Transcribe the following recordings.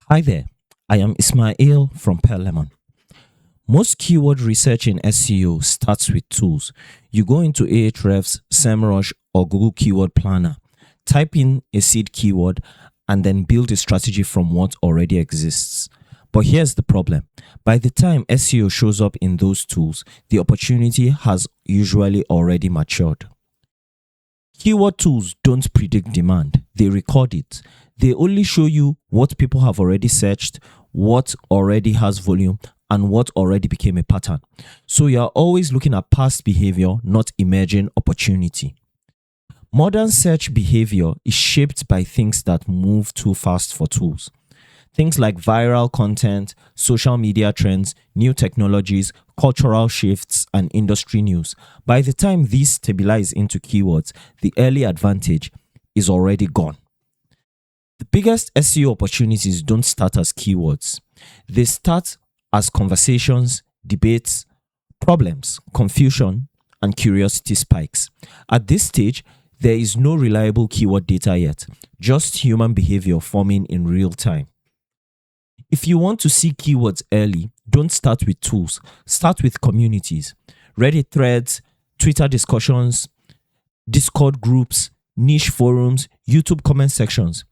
Hi there, I am Ismail from Lemon. Most keyword research in SEO starts with tools. You go into Ahrefs, SEMrush, or Google Keyword Planner, type in a seed keyword, and then build a strategy from what already exists. But here's the problem. By the time SEO shows up in those tools, the opportunity has usually already matured. Keyword tools don't predict demand, they record it. They only show you what people have already searched, what already has volume, and what already became a pattern. So you're always looking at past behavior, not emerging opportunity. Modern search behavior is shaped by things that move too fast for tools. Things like viral content, social media trends, new technologies, cultural shifts, and industry news. By the time these stabilize into keywords, the early advantage is already gone. The biggest SEO opportunities don't start as keywords. They start as conversations, debates, problems, confusion, and curiosity spikes. At this stage, there is no reliable keyword data yet, just human behavior forming in real time. If you want to see keywords early, don't start with tools. Start with communities, Reddit threads, Twitter discussions, Discord groups, niche forums, YouTube comment sections.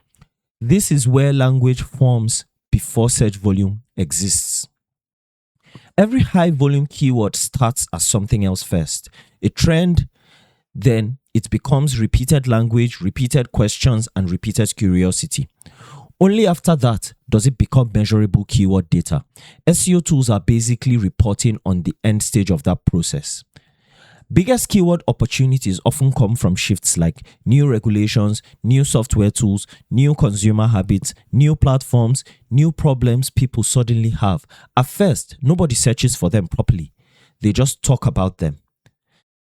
This is where language forms before search volume exists. Every high volume keyword starts as something else first. A trend, then it becomes repeated language, repeated questions, and repeated curiosity. Only after that does it become measurable keyword data. SEO tools are basically reporting on the end stage of that process. Biggest keyword opportunities often come from shifts like new regulations, new software tools, new consumer habits, new platforms, new problems people suddenly have. At first, nobody searches for them properly. They just talk about them.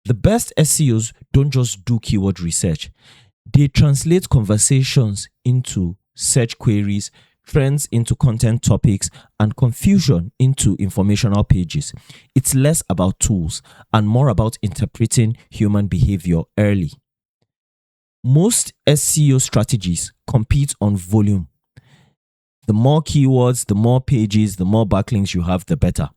The best SEOs don't just do keyword research. They translate conversations into search queries, trends into content topics, and confusion into informational pages. It's less about tools and more about interpreting human behavior early. Most SEO strategies compete on volume. The more keywords, the more pages, the more backlinks you have, the better.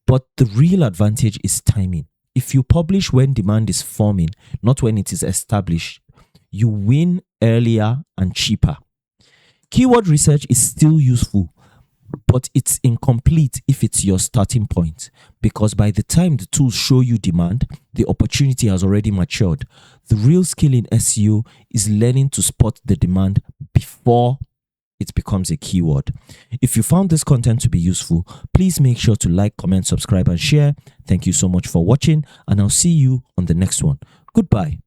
But the real advantage is timing. If you publish when demand is forming, not when it is established, you win earlier and cheaper. Keyword research is still useful, but it's incomplete if it's your starting point, because by the time the tools show you demand, the opportunity has already matured. The real skill in SEO is learning to spot the demand before it becomes a keyword. If you found this content to be useful, please make sure to like, comment, subscribe, and share. Thank you so much for watching, and I'll see you on the next one. Goodbye.